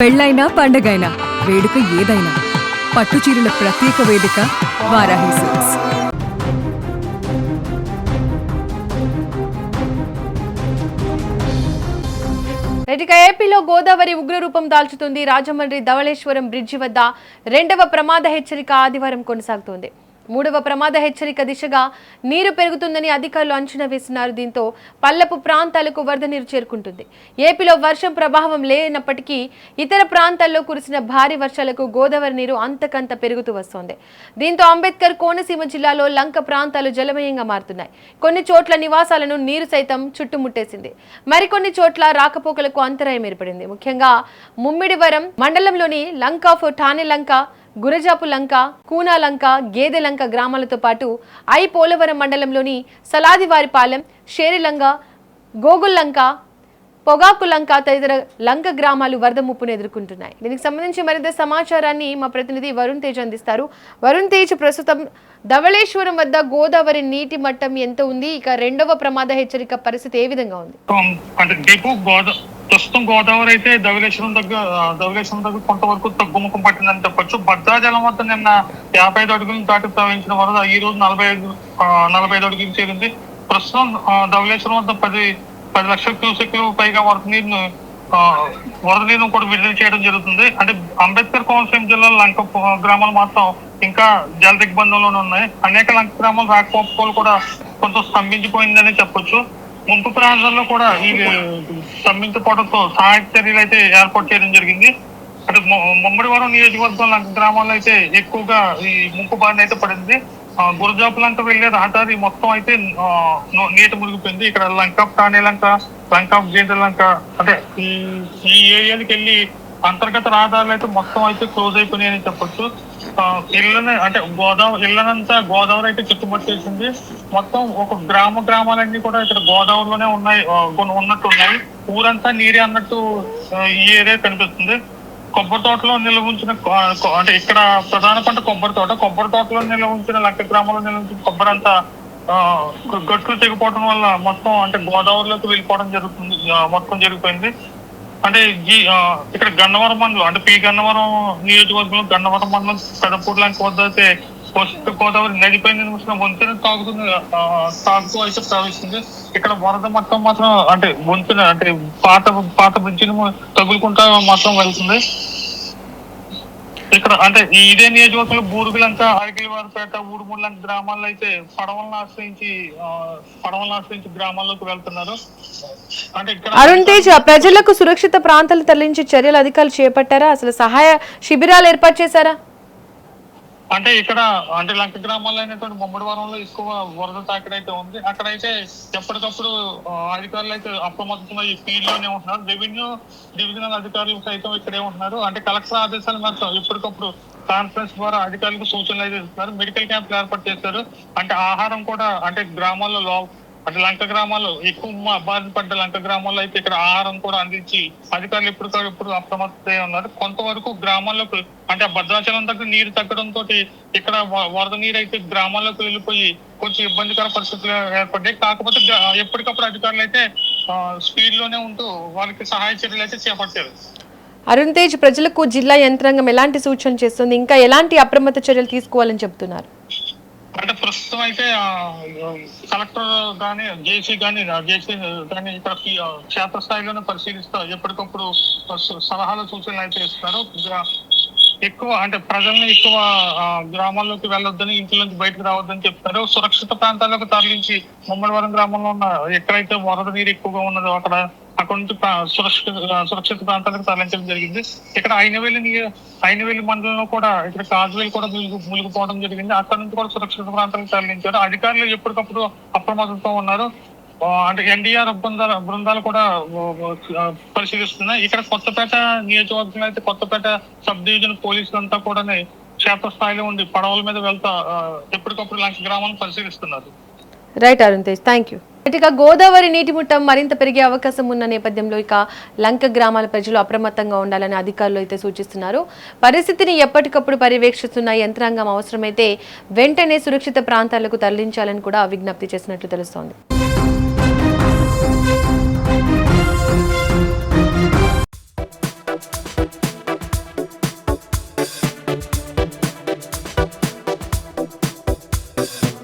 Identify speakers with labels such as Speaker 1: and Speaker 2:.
Speaker 1: పెళ్ళైనా పండగైనా వేడుక ఏదైనా పట్టుచీరల ప్రత్యేక వేదిక వారాహి సిల్క్స్.
Speaker 2: ఇక ఏపీలో గోదావరి ఉగ్రరూపం దాల్చుతుంది. రాజమండ్రి ధవళేశ్వరం బ్రిడ్జి వద్ద రెండవ ప్రమాద హెచ్చరిక ఆదివారం కొనసాగుతోంది. మూడవ ప్రమాద హెచ్చరిక దిశగా నీరు పెరుగుతుందని అధికారులు అంచనా వేస్తున్నారు. దీంతో పల్లపు ప్రాంతాలకు వరద నీరు చేరుకుంటుంది. ఏపీలో వర్షం ప్రభావం లేనప్పటికీ ఇతర ప్రాంతాల్లో కురిసిన భారీ వర్షాలకు గోదావరి నీరు అంతకంత పెరుగుతూ వస్తోంది. దీంతో అంబేద్కర్ కోనసీమ జిల్లాలో లంక ప్రాంతాలు జలమయంగా మారుతున్నాయి. కొన్ని చోట్ల నివాసాలను నీరు సైతం చుట్టుముట్టేసింది. మరికొన్ని చోట్ల రాకపోకలకు అంతరాయం ఏర్పడింది. ముఖ్యంగా ముమ్మిడివరం మండలంలోని లంక ఆఫ్ ఠానే లంక, గురజాపు లంక, కూనా లంక, గేదె లంక గ్రామాలతో పాటు పోలవరం మండలంలోని సలాదివారిపాలెం, షేరిలంక, గోగుల్లంక, పొగాకు లంక తదితర లంక గ్రామాలు వరద ముప్పును ఎదుర్కొంటున్నాయి. దీనికి సంబంధించి మరింత సమాచారాన్ని మా ప్రతినిధి వరుణ్ తేజ్ అందిస్తారు. వరుణ్ తేజ్, ప్రస్తుతం ధవళేశ్వరం వద్ద గోదావరి నీటి మట్టం ఎంత ఉంది? ఇక రెండవ ప్రమాద హెచ్చరిక పరిస్థితి ఏ విధంగా ఉంది?
Speaker 3: ప్రస్తుతం గోదావరి అయితే ధవళేశ్వరం దగ్గర కొంతవరకు తగ్గుముఖం పట్టిందని చెప్పొచ్చు. భద్రాచలం వద్ద నిన్న 55 అడుగులు దాటి ప్రవహించిన వరద ఈ రోజు 45 అడుగులు చేరింది. ప్రస్తుతం ధవళేశ్వరం వద్ద 10 లక్షల క్యూసెక్లు పైగా వరద నీరును కూడా విడుదల చేయడం జరుగుతుంది. అంటే అంబేద్కర్ కోనసీమ జిల్లా లంక గ్రామాలు మాత్రం ఇంకా జల దిగ్బంధంలోనే ఉన్నాయి. అనేక లంక గ్రామాలు రాకపోకలు కూడా కొంత స్తంభించిపోయిందని చెప్పొచ్చు. ముంపు ప్రాంతాల్లో కూడా ఈ స్తంభించిపోవడంతో సహాయక చర్యలు అయితే ఏర్పాటు చేయడం జరిగింది. అంటే ముమ్మడివరం నియోజకవర్గం లంక గ్రామాల్లో అయితే ఎక్కువగా ఈ ముంపు బారిన అయితే పడింది. గురజాపు లంక వెళ్లే రహదారి మొత్తం అయితే నీట మునిగిపోయింది. ఇక్కడ లంక ఆఫ్ ఠానే లంక, లంక ఆఫ్ గేదె లంక, అంటే ఈ ఏరియాలకు వెళ్ళి అంతర్గత రహదారులు అయితే మొత్తం అయితే క్లోజ్ అయిపోయినాయని చెప్పొచ్చు. ఇళ్ళనంతా గోదావరి అయితే చుట్టుముట్టేసింది. మొత్తం ఒక గ్రామాలన్నీ కూడా ఇక్కడ గోదావరిలోనే ఉన్నట్టున్నాయి. ఊరంతా నీరే అన్నట్టు ఈ ఏరియా కనిపిస్తుంది. కొబ్బరి తోటలో నిల్వ ఉంచిన, అంటే ఇక్కడ ప్రధాన పంట కొబ్బరి తోటలో నిల్వ ఉంచిన లంక గ్రామంలో నిల్వ ఉంచిన కొబ్బరి అంతా గట్లు తెగిపోవడం వల్ల మొత్తం అంటే గోదావరిలోకి వెళ్ళిపోవడం మొత్తం జరిగిపోయింది. అంటే ఇక్కడ గన్నవరం మండలం, అంటే గన్నవరం నియోజకవర్గంలో గన్నవరం మండలం పెదపూడి లంక వద్ద అయితే గోదావరి నదిపై నిర్మిస్తున్న వంతెన తాగుతూ అయితే ప్రవహిస్తుంది. ఇక్కడ వరద మొత్తం మాత్రం అంటే వంతెన అంటే పాత బ్రిడ్జిని తగులుకుంటా మాత్రం వెళ్తుంది. ఇక్కడ అంటే ఇదే నియోజకవర్గంలో బూరుగులంక, అరగిలివారిపేట, ఊడుమూడులంక గ్రామాల్లో అయితే పడవలను ఆశ్రయించి గ్రామాల్లోకి వెళ్తున్నారు. అంటే
Speaker 2: అరుణ్ తేజ్, ప్రజలకు సురక్షిత ప్రాంతాలు తరలించే చర్యలు అధికారులు చేపట్టారా? అసలు సహాయ శిబిరాలు ఏర్పాటు చేశారా?
Speaker 3: అంటే ఇక్కడ అంటే లంక గ్రామాల్లో అయినటువంటి ముమ్మడివరంలో ఎక్కువ వరద తాకిడి అయితే ఉంది. అక్కడైతే ఎప్పటికప్పుడు అధికారులు అయితే అప్రమత్తంగా ఈ ఫీల్డ్ లోనే ఉంటున్నారు. రెవెన్యూ డివిజనల్ అధికారులు సైతం ఇక్కడే ఉంటున్నారు. అంటే కలెక్టర్ ఆదేశాల మేరకు ఎప్పటికప్పుడు కాన్ఫరెన్స్ ద్వారా అధికారులకు సూచనలు అయితే ఇస్తున్నారు. మెడికల్ క్యాంపులు ఏర్పాటు చేశారు. అంటే ఆహారం కూడా అంటే గ్రామాల్లో అంటే లంక గ్రామాల్లో ఎక్కువ బారిన పడ్డ లంక గ్రామాల్లో అయితే ఇక్కడ ఆహారం కూడా అందించి అధికారులు ఎప్పుడు అప్రమత్తమై ఉన్నారు. కొంతవరకు గ్రామాల్లోకి అంటే భద్రాచలం దగ్గర నీరు తగ్గడంతో ఇక్కడ వరద నీరు అయితే గ్రామాల్లోకి వెళ్ళిపోయి కొంచెం ఇబ్బందికర పరిస్థితులు ఏర్పడ్డాయి. కాకపోతే ఎప్పటికప్పుడు అధికారులు అయితే స్పీడ్ లోనే ఉంటూ వాళ్ళకి సహాయ చర్యలు అయితే చేపట్టారు.
Speaker 2: అరుణ్ తేజ్, ప్రజలకు జిల్లా యంత్రాంగం ఎలాంటి సూచనలు చేస్తుంది? ఇంకా ఎలాంటి అప్రమత్త చర్యలు తీసుకోవాలని చెప్తున్నారు?
Speaker 3: అంటే ప్రస్తుతం అయితే కలెక్టర్ కానీ జేసీ కానీ ఇక్కడ క్షేత్రస్థాయిలోనే పరిశీలిస్తూ ఎప్పటికప్పుడు సలహాలు సూచనలు అయితే ఇస్తారు. ఎక్కువ అంటే ప్రజల్ని ఎక్కువ గ్రామాల్లోకి వెళ్ళొద్దని, ఇంట్లో నుంచి బయటకు రావద్దని చెప్తారు. సురక్షిత ప్రాంతాలకు తరలించి ముమ్మడివరం గ్రామంలో ఉన్న ఎక్కడైతే వరద నీరు ఎక్కువగా ఉన్నదో అక్కడ నుంచి సురక్షిత ప్రాంతాలకు తరలించడం జరిగింది. ఇక్కడ అయినవేలి మండలంలో కూడా ఇక్కడ కాజువేలు కూడా మునిగిపోవడం జరిగింది. అక్కడ నుంచి కూడా సురక్షిత ప్రాంతాలకు తరలించారు. అధికారులు ఎప్పటికప్పుడు అప్రమత్తంతో ఉన్నారు. అంటే ఎన్డీఆర్ బృందాలు కూడా పరిశీలిస్తున్నాయి. ఇక్కడ కొత్తపేట నియోజకవర్గంలో అయితే కొత్తపేట సబ్ డివిజన్ పోలీసులంతా కూడా క్షేత్రస్థాయిలో ఉండి పడవల మీద వెళ్తా ఎప్పటికప్పుడు లంక గ్రామాలను పరిశీలిస్తున్నారు.
Speaker 2: Right Arun Tej, thank you. ఇక గోదావరి నీటి ముట్టం మరింత పెరిగే అవకాశం ఉన్న నేపథ్యంలో ఇక లంక గ్రామాల ప్రజలు అప్రమత్తంగా ఉండాలని అధికారులు అయితే సూచిస్తున్నారు. పరిస్థితిని ఎప్పటికప్పుడు పర్యవేక్షిస్తున్న యంత్రాంగం అవసరమైతే వెంటనే సురక్షిత ప్రాంతాలకు తరలించాలని కూడా విజ్ఞప్తి చేసినట్లు తెలుస్తోంది.
Speaker 4: ధన్యవాదాలు.